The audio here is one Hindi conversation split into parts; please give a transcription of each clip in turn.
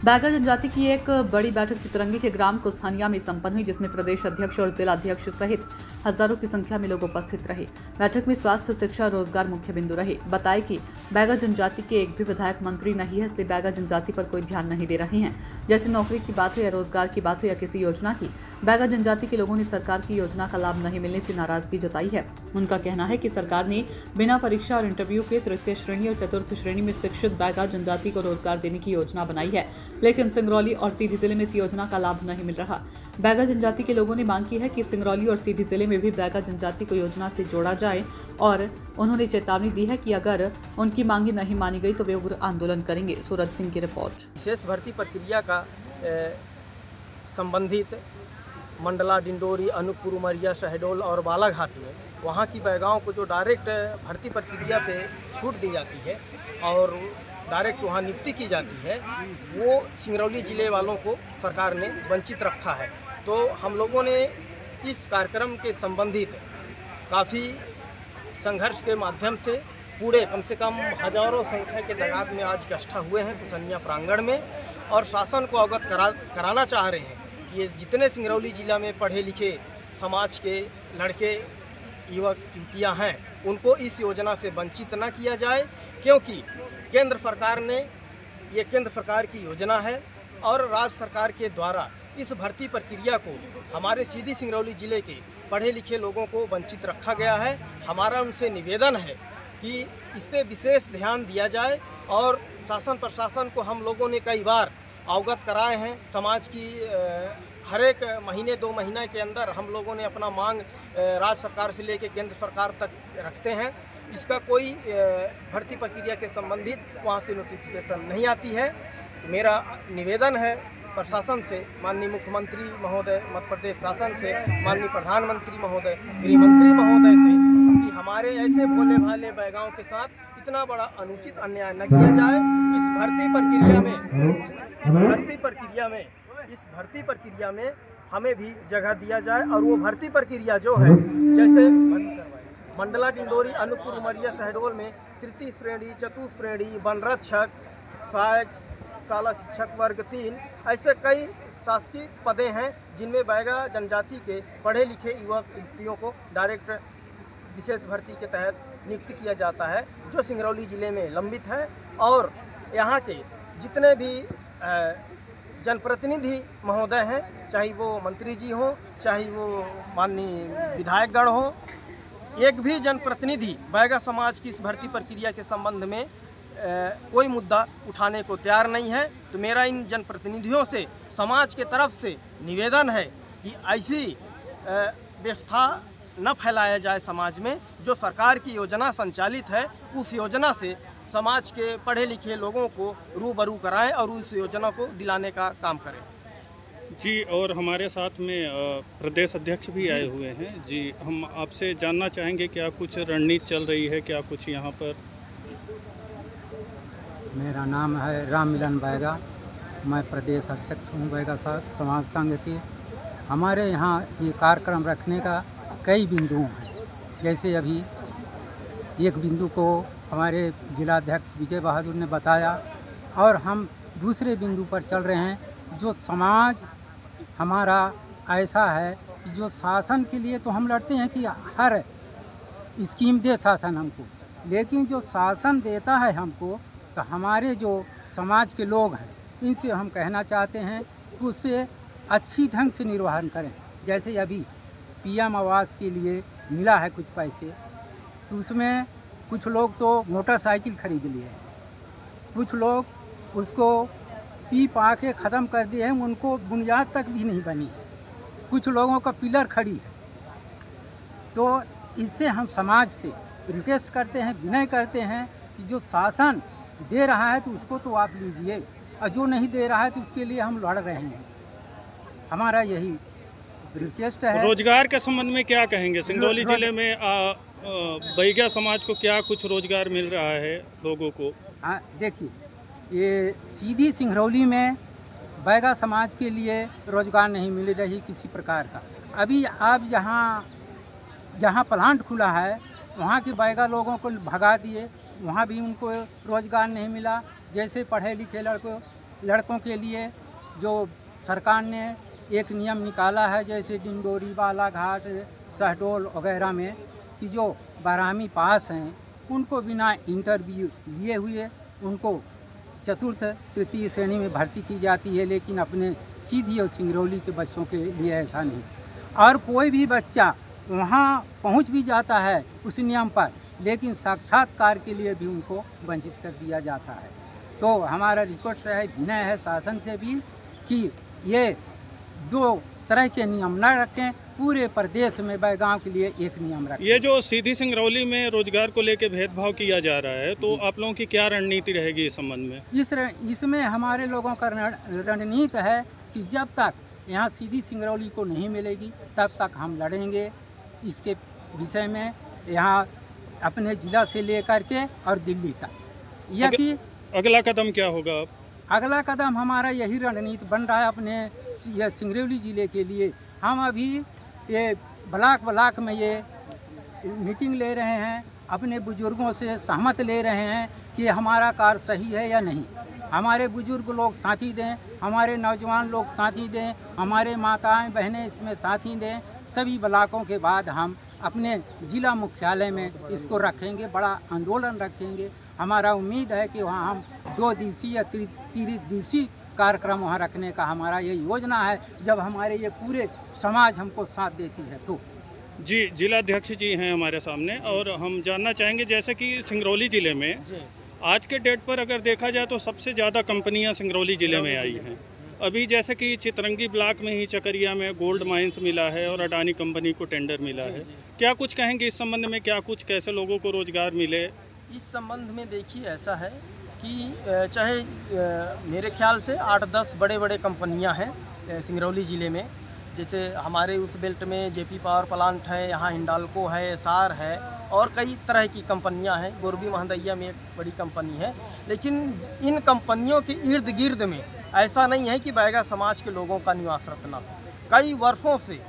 बैगा जनजाति की एक बड़ी बैठक चितरंगी के ग्राम कुसहनिया में संपन्न हुई, जिसमें प्रदेश अध्यक्ष और जिला अध्यक्ष सहित हजारों की संख्या में लोग उपस्थित रहे। बैठक में स्वास्थ्य, शिक्षा, रोजगार मुख्य बिंदु रहे। बताए कि बैगा जनजाति के एक भी विधायक मंत्री नहीं है, इसलिए बैगा जनजाति पर कोई ध्यान नहीं दे रहे हैं। जैसे नौकरी की बात हो या रोजगार की बात हो या किसी योजना की, बैगा जनजाति के लोगों ने सरकार की योजना का लाभ नहीं मिलने से नाराजगी जताई है। उनका कहना है कि सरकार ने बिना परीक्षा और इंटरव्यू के तृतीय श्रेणी और चतुर्थ श्रेणी में शिक्षित बैगा जनजाति को रोजगार देने की योजना बनाई है, लेकिन सिंगरौली और सीधी जिले में इस योजना का लाभ नहीं मिल रहा। बैगा जनजाति के लोगों ने मांग की है कि सिंगरौली और सीधी जिले में भी बैगा जनजाति को योजना से जोड़ा जाए और उन्होंने चेतावनी दी है कि अगर उनकी मांगी नहीं मानी गई तो वे उग्र आंदोलन करेंगे। सूरज सिंह की रिपोर्ट। विशेष भर्ती प्रक्रिया का संबंधित मंडला, डिंडोरी, अनूपपुर, उमरिया, शहडोल और बालाघाट में वहाँ की बैगाओं को जो डायरेक्ट भर्ती प्रक्रिया पे छूट दी जाती है और डायरेक्ट वहाँ नियुक्ति की जाती है, वो सिंगरौली ज़िले वालों को सरकार ने वंचित रखा है। तो हम लोगों ने इस कार्यक्रम के संबंधित काफ़ी संघर्ष के माध्यम से पूरे कम से कम हजारों संख्या के तादाद में आज इकट्ठा हुए हैं कुसहनिया प्रांगण में और शासन को अवगत कराना चाह रहे हैं कि ये जितने सिंगरौली ज़िला में पढ़े लिखे समाज के लड़के, युवक, युवतियाँ हैं, उनको इस योजना से वंचित न किया जाए, क्योंकि केंद्र सरकार ने ये केंद्र सरकार की योजना है और राज्य सरकार के द्वारा इस भर्ती प्रक्रिया को हमारे सीधी सिंगरौली ज़िले के पढ़े लिखे लोगों को वंचित रखा गया है। हमारा उनसे निवेदन है कि इस पर विशेष ध्यान दिया जाए और शासन प्रशासन को हम लोगों ने कई बार अवगत कराए हैं। समाज की हर एक महीने 2 महीने के अंदर हम लोगों ने अपना मांग राज्य सरकार से लेकर केंद्र सरकार तक रखते हैं। इसका कोई भर्ती प्रक्रिया के संबंधित वहाँ से नोटिफिकेशन नहीं आती है। मेरा निवेदन है प्रशासन से, माननीय मुख्यमंत्री महोदय, मध्य प्रदेश शासन से, माननीय प्रधानमंत्री महोदय, गृह मंत्री महोदय से कि हमारे ऐसे भोले भाले बैगाओं के साथ इतना बड़ा अनुचित अन्याय न किया जाए। इस भर्ती प्रक्रिया में हमें भी जगह दिया जाए और वो भर्ती प्रक्रिया जो है, जैसे मंडला, डिंडोरी, अनूपपुर, उमरिया, शहडोल में तृतीय श्रेणी, चतुर्थ श्रेणी, वन रक्षक, सहायक शाला शिक्षक वर्ग 3 ऐसे कई शासकीय पदे हैं जिनमें बैगा जनजाति के पढ़े लिखे युवक युवतियों को डायरेक्ट विशेष भर्ती के तहत नियुक्त किया जाता है, जो सिंगरौली ज़िले में लंबित है। और यहाँ के जितने भी जनप्रतिनिधि महोदय हैं, चाहे वो मंत्री जी हों, चाहे वो माननीय विधायकगण हों, एक भी जनप्रतिनिधि बैगा समाज की इस भर्ती प्रक्रिया के संबंध में कोई मुद्दा उठाने को तैयार नहीं है। तो मेरा इन जनप्रतिनिधियों से समाज के तरफ से निवेदन है कि ऐसी व्यवस्था न फैलाया जाए समाज में। जो सरकार की योजना संचालित है, उस योजना से समाज के पढ़े लिखे लोगों को रूबरू कराएं और उस योजना को दिलाने का काम करें। जी, और हमारे साथ में प्रदेश अध्यक्ष भी आए हुए हैं। जी, हम आपसे जानना चाहेंगे क्या कुछ रणनीति चल रही है, क्या कुछ यहाँ पर? मेरा नाम है राम मिलन बैगा, मैं प्रदेश अध्यक्ष हूँ बैगा समाज संघ के। हमारे यहाँ ये कार्यक्रम रखने का कई बिंदु हैं। जैसे अभी एक बिंदु को हमारे जिलाध्यक्ष विजय बहादुर ने बताया और हम दूसरे बिंदु पर चल रहे हैं। जो समाज हमारा ऐसा है कि जो शासन के लिए तो हम लड़ते हैं कि हर स्कीम दे शासन हमको, लेकिन जो शासन देता है हमको, तो हमारे जो समाज के लोग हैं इनसे हम कहना चाहते हैं कि उससे अच्छी ढंग से निर्वहन करें। जैसे अभी पीएम आवास के लिए मिला है कुछ पैसे, तो उसमें कुछ लोग तो मोटरसाइकिल खरीद लिए हैं, कुछ लोग उसको पी पा के ख़त्म कर दिए हैं, उनको बुनियाद तक भी नहीं बनी है, कुछ लोगों का पिलर खड़ी है। तो इससे हम समाज से रिक्वेस्ट करते हैं, विनय करते हैं कि जो शासन दे रहा है तो उसको तो आप लीजिए, और जो नहीं दे रहा है तो उसके लिए हम लड़ रहे हैं। हमारा यही रिक्वेस्ट है। रोजगार के संबंध में क्या कहेंगे? सिंगरौली जिले में बैगा समाज को क्या कुछ रोजगार मिल रहा है लोगों को? हाँ, देखिए, ये सीधी सिंगरौली में बैगा समाज के लिए रोजगार नहीं मिल रही किसी प्रकार का। अभी आप जहाँ प्लांट खुला है वहाँ के बैगा लोगों को भगा दिए, वहाँ भी उनको रोजगार नहीं मिला। जैसे पढ़े लिखे लड़कों लड़कों के लिए जो सरकार ने एक नियम निकाला है, जैसे डिंडोरी, बालाघाट, शहडोल वगैरह में, कि जो 12वीं पास हैं उनको बिना इंटरव्यू लिए हुए उनको चतुर्थ तृतीय श्रेणी में भर्ती की जाती है। लेकिन अपने सीधी और सिंगरौली के बच्चों के लिए ऐसा नहीं। और कोई भी बच्चा वहाँ पहुँच भी जाता है उस नियम पर, लेकिन साक्षात्कार के लिए भी उनको वंचित कर दिया जाता है। तो हमारा रिक्वेस्ट है, विनय है शासन से भी कि ये दो तरह के नियम न रखें, पूरे प्रदेश में बैगांव के लिए एक नियम रखें। ये जो सीधी सिंगरौली में रोजगार को लेकर भेदभाव किया जा रहा है, तो आप लोगों की क्या रणनीति रहेगी इस संबंध में? इसमें हमारे लोगों का रणनीति है कि जब तक यहाँ सीधी सिंगरौली को नहीं मिलेगी तब तक हम लड़ेंगे इसके विषय में, यहाँ अपने ज़िला से लेकर के और दिल्ली तक। यह कि अगला कदम क्या होगा अब? अगला कदम हमारा यही रणनीति बन रहा है अपने यह सिंगरौली ज़िले के लिए। हम अभी ये ब्लॉक में ये मीटिंग ले रहे हैं, अपने बुजुर्गों से सहमत ले रहे हैं कि हमारा कार्य सही है या नहीं। हमारे बुजुर्ग लोग साथी दें, हमारे नौजवान लोग साथी दें, हमारे माताएं बहनें इसमें साथी दें। सभी ब्लॉकों के बाद हम अपने ज़िला मुख्यालय में इसको रखेंगे, बड़ा आंदोलन रखेंगे। हमारा उम्मीद है कि वहाँ हम 2 दिवसीय या 3 दिवसीय कार्यक्रम वहाँ रखने का हमारा ये योजना है, जब हमारे ये पूरे समाज हमको साथ देती है तो। जी, जिलाध्यक्ष जी हैं हमारे सामने, और हम जानना चाहेंगे, जैसे कि सिंगरौली ज़िले में आज के डेट पर अगर देखा जाए तो सबसे ज़्यादा कंपनियां सिंगरौली ज़िले में आई हैं। अभी जैसे कि चितरंगी ब्लॉक में ही चकरिया में गोल्ड माइंस मिला है और अडानी कंपनी को टेंडर मिला है। क्या कुछ कहेंगे इस संबंध में? क्या कुछ, कैसे लोगों को रोजगार मिले? इस संबंध में देखिए, ऐसा है कि चाहे मेरे ख्याल से 8-10 बड़े कंपनियां हैं सिंगरौली ज़िले में। जैसे हमारे उस बेल्ट में जेपी पावर प्लांट है, यहाँ हिंडाल्को है, एसार है और कई तरह की कंपनियां हैं। गोरबी महदैया में एक बड़ी कंपनी है। लेकिन इन कंपनियों के इर्द गिर्द में ऐसा नहीं है कि बैगा समाज के लोगों का निवासरत न हो। कई वर्षों से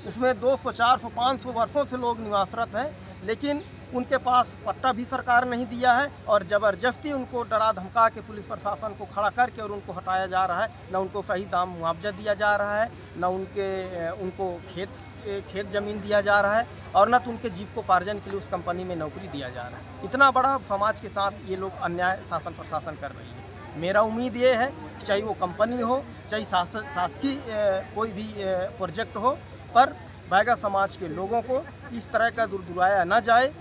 उसमें 200, 400, 500 वर्षों से लोग निवासरत हैं, लेकिन उनके पास पट्टा भी सरकार नहीं दिया है और ज़बरदस्ती उनको डरा धमका के पुलिस प्रशासन को खड़ा करके और उनको हटाया जा रहा है। न उनको सही दाम मुआवजा दिया जा रहा है, न उनको खेत ज़मीन दिया जा रहा है, और न तो उनके जीविकोपार्जन के लिए उस कंपनी में नौकरी दिया जा रहा है। इतना बड़ा समाज के साथ ये लोग अन्याय शासन प्रशासन कर रही है। मेरा उम्मीद ये है कि चाहे वो कंपनी हो, चाहे शासकीय कोई भी प्रोजेक्ट हो, पर बैगा समाज के लोगों को इस तरह का दुर्दुराया न जाए,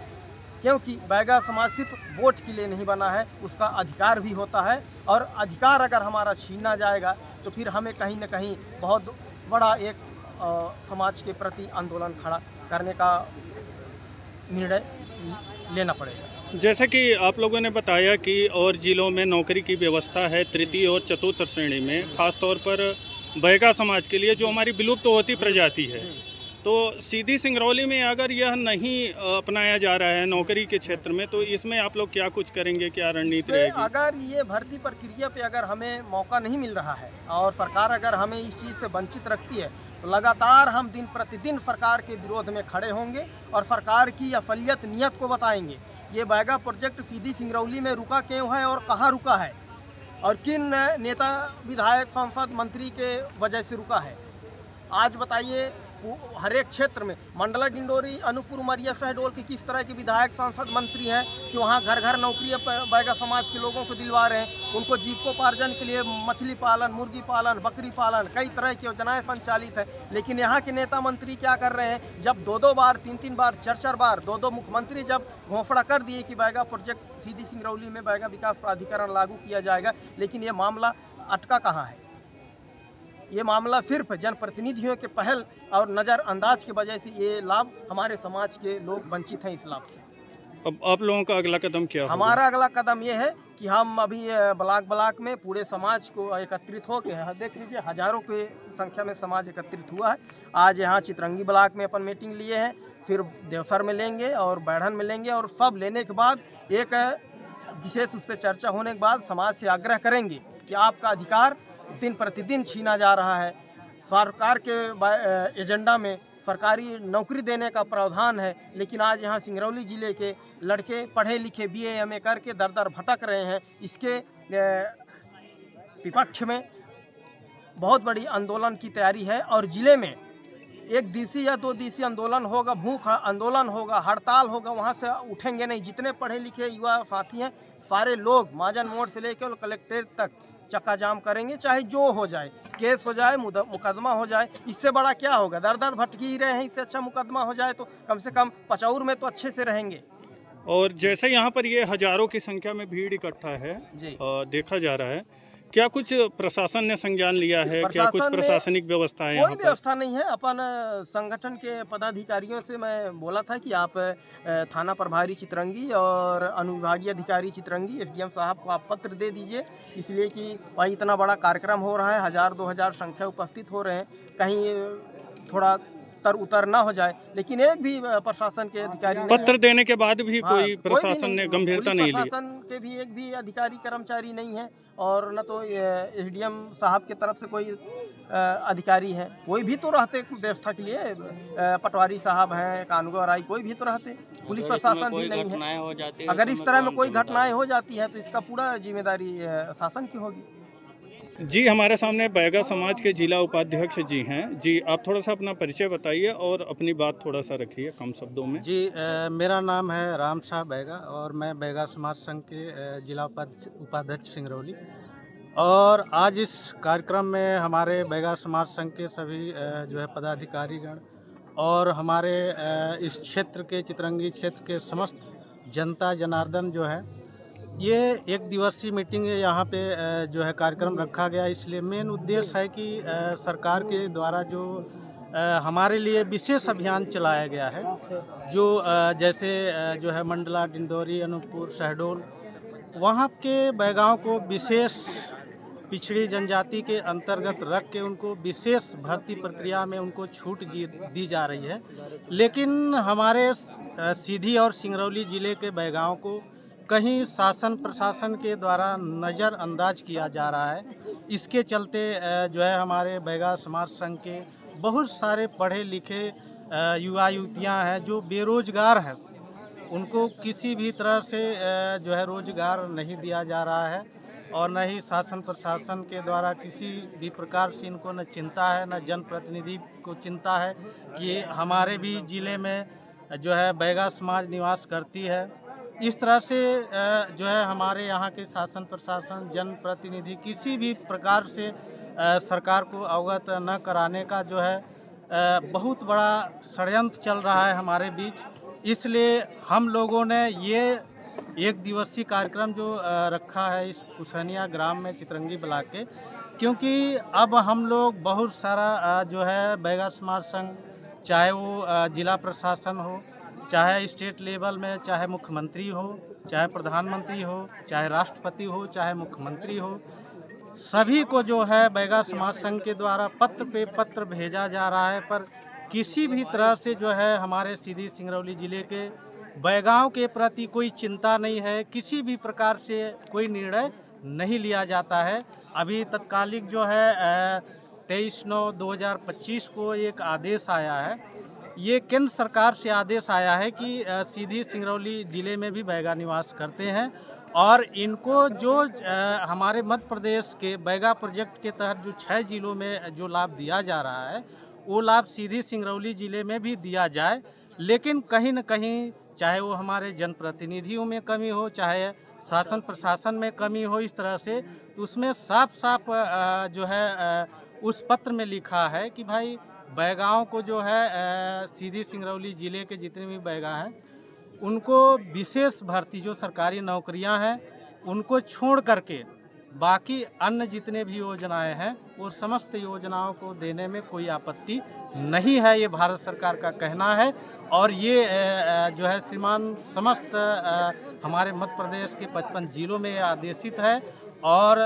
क्योंकि बैगा समाज सिर्फ वोट के लिए नहीं बना है, उसका अधिकार भी होता है। और अधिकार अगर हमारा छीना जाएगा तो फिर हमें कहीं न कहीं बहुत बड़ा एक समाज के प्रति आंदोलन खड़ा करने का निर्णय लेना पड़ेगा। जैसे कि आप लोगों ने बताया कि और जिलों में नौकरी की व्यवस्था है तृतीय और चतुर्थ श्रेणी में, खासतौर पर बैगा समाज के लिए जो हमारी विलुप्त होती प्रजाति है। तो सीधी सिंगरौली में अगर यह नहीं अपनाया जा रहा है नौकरी के क्षेत्र में, तो इसमें आप लोग क्या कुछ करेंगे, क्या रणनीति रहेगी? अगर ये भर्ती प्रक्रिया पे अगर हमें मौका नहीं मिल रहा है और सरकार अगर हमें इस चीज़ से वंचित रखती है, तो लगातार हम दिन प्रतिदिन सरकार के विरोध में खड़े होंगे और सरकार की असलियत नीयत को बताएंगे। ये बैगा प्रोजेक्ट सीधी सिंगरौली में रुका क्यों है और कहाँ रुका है और किन नेता, विधायक, सांसद, मंत्री के वजह से रुका है। आज बताइए, हर एक क्षेत्र में मंडला, डिंडोरी, अनूपपुर, उमरिया, शहडोल के किस तरह के विधायक, सांसद, मंत्री हैं कि वहाँ घर घर नौकरी बैगा समाज के लोगों को दिलवा रहे हैं। उनको जीविकोपार्जन के लिए मछली पालन, मुर्गी पालन, बकरी पालन, कई तरह की योजनाएं संचालित है। लेकिन यहाँ के नेता मंत्री क्या कर रहे हैं, जब 2-2 बार, 3-3 बार, 4-4 बार 2-2 मुख्यमंत्री जब घोषणा कर दिए कि बैगा प्रोजेक्ट सीधी सिंगरौली में बैगा विकास प्राधिकरण लागू किया जाएगा, लेकिन ये मामला अटका कहाँ है। ये मामला सिर्फ जनप्रतिनिधियों के पहल और नज़रअंदाज की वजह से ये लाभ हमारे समाज के लोग वंचित हैं इस लाभ से। अब आप लोगों का अगला कदम क्या होगा? हमारा अगला कदम ये है कि हम अभी ब्लॉक में पूरे समाज को एकत्रित होकर, देख लीजिए हजारों की संख्या में समाज एकत्रित हुआ है। आज यहाँ चितरंगी ब्लॉक में अपन मीटिंग लिए हैं, फिर देवसर में लेंगे और बैढ़न में लेंगे, और सब लेने के बाद एक विशेष उस पर चर्चा होने के बाद समाज से आग्रह करेंगे कि आपका अधिकार दिन प्रतिदिन छीना जा रहा है। सरकार के एजेंडा में सरकारी नौकरी देने का प्रावधान है, लेकिन आज यहाँ सिंगरौली ज़िले के लड़के पढ़े लिखे BA MA करके दर दर भटक रहे हैं। इसके विपक्ष में बहुत बड़ी आंदोलन की तैयारी है और ज़िले में 1 दिवसीय या 2 दिवसीय आंदोलन होगा, भूख आंदोलन होगा, हड़ताल होगा, वहाँ से उठेंगे नहीं। जितने पढ़े लिखे युवा साथी हैं सारे लोग महाजन मोड़ से लेकर कलेक्ट्रेट तक चक्का जाम करेंगे, चाहे जो हो जाए, केस हो जाए, मुकदमा हो जाए। इससे बड़ा क्या होगा? दर दर भटकी ही रहे हैं, इससे अच्छा मुकदमा हो जाए तो कम से कम पचौर में तो अच्छे से रहेंगे। और जैसे यहाँ पर ये हजारों की संख्या में भीड़ इकट्ठा है जी। देखा जा रहा है, क्या कुछ प्रशासन ने संज्ञान लिया है? क्या कुछ प्रशासनिक व्यवस्था है? कोई व्यवस्था नहीं है। अपन संगठन के पदाधिकारियों से मैं बोला था कि आप थाना प्रभारी चितरंगी और अनुविभागीय अधिकारी चितरंगी एसडीएम साहब को आप पत्र दे दीजिए, इसलिए कि भाई इतना बड़ा कार्यक्रम हो रहा है, 1000-2000 संख्या उपस्थित हो रहे हैं, कहीं थोड़ा तर उतर ना हो जाए। लेकिन एक भी प्रशासन के अधिकारी पत्र देने के बाद भी कोई प्रशासन ने गंभीरता नहीं ली। प्रशासन के भी एक भी अधिकारी कर्मचारी नहीं है और न तो एसडीएम साहब की तरफ से कोई अधिकारी है। कोई भी तो रहते व्यवस्था के लिए, पटवारी साहब हैं, कानून राय, कोई भी तो रहते। पुलिस प्रशासन भी नहीं है। अगर इस तरह में कोई घटनाएं हो जाती है तो इसका पूरा जिम्मेदारी शासन की होगी। जी, हमारे सामने बैगा समाज के जिला उपाध्यक्ष जी हैं। जी, आप थोड़ा सा अपना परिचय बताइए और अपनी बात थोड़ा सा रखिए कम शब्दों में। जी, मेरा नाम है राम शाह बैगा और मैं बैगा समाज संघ के जिला उपाध्यक्ष सिंगरौली। और आज इस कार्यक्रम में हमारे बैगा समाज संघ के सभी जो है पदाधिकारीगण और हमारे इस क्षेत्र के चितरंगी क्षेत्र के समस्त जनता जनार्दन जो है, ये 1 दिवसीय मीटिंग यहाँ पे जो है कार्यक्रम रखा गया। इसलिए मेन उद्देश्य है कि सरकार के द्वारा जो हमारे लिए विशेष अभियान चलाया गया है, जो जैसे जो है मंडला, डिंडोरी, अनूपपुर, शहडोल, वहाँ के बैगाओं को विशेष पिछड़ी जनजाति के अंतर्गत रख के उनको विशेष भर्ती प्रक्रिया में उनको छूट दी जा रही है। लेकिन हमारे सीधी और सिंगरौली ज़िले के बैगाओं को कहीं शासन प्रशासन के द्वारा नज़रअंदाज किया जा रहा है। इसके चलते जो है हमारे बैगा समाज संघ के बहुत सारे पढ़े लिखे युवा युवतियां हैं जो बेरोजगार हैं, उनको किसी भी तरह से जो है रोजगार नहीं दिया जा रहा है और न ही शासन प्रशासन के द्वारा किसी भी प्रकार से इनको न चिंता है, न जनप्रतिनिधि को चिंता है कि हमारे भी ज़िले में जो है बैगा समाज निवास करती है। इस तरह से जो है हमारे यहाँ के शासन प्रशासन जनप्रतिनिधि किसी भी प्रकार से सरकार को अवगत न कराने का जो है बहुत बड़ा षड्यंत्र चल रहा है हमारे बीच। इसलिए हम लोगों ने ये 1 दिवसीय कार्यक्रम जो रखा है इस कुसनिया ग्राम में चितरंगी ब्लॉक के, क्योंकि अब हम लोग बहुत सारा जो है बैगा समाज संघ, चाहे वो जिला प्रशासन हो, चाहे स्टेट लेवल में, चाहे मुख्यमंत्री हो, चाहे प्रधानमंत्री हो, चाहे राष्ट्रपति हो, चाहे मुख्यमंत्री हो, सभी को जो है बैगा समाज संघ के द्वारा पत्र पे पत्र भेजा जा रहा है, पर किसी भी तरह से जो है हमारे सीधी सिंगरौली ज़िले के बैगाओं के प्रति कोई चिंता नहीं है, किसी भी प्रकार से कोई निर्णय नहीं लिया जाता है। अभी तत्कालिक जो है 23/9/2025 को एक आदेश आया है, ये केंद्र सरकार से आदेश आया है कि सीधी सिंगरौली ज़िले में भी बैगा निवास करते हैं और इनको जो हमारे मध्य प्रदेश के बैगा प्रोजेक्ट के तहत जो 6 जिलों में जो लाभ दिया जा रहा है, वो लाभ सीधी सिंगरौली ज़िले में भी दिया जाए। लेकिन कहीं न कहीं, चाहे वो हमारे जनप्रतिनिधियों में कमी हो, चाहे शासन प्रशासन में कमी हो, इस तरह से तो उसमें साफ साफ जो है उस पत्र में लिखा है कि भाई बैगाओं को जो है सीधी सिंगरौली ज़िले के जितने भी बैगा हैं उनको विशेष भर्ती, जो सरकारी नौकरियां हैं उनको छोड़ करके बाकी अन्य जितने भी योजनाएं हैं वो समस्त योजनाओं को देने में कोई आपत्ति नहीं है, ये भारत सरकार का कहना है। और ये जो है श्रीमान समस्त हमारे मध्य प्रदेश के 55 जिलों में आदेशित है। और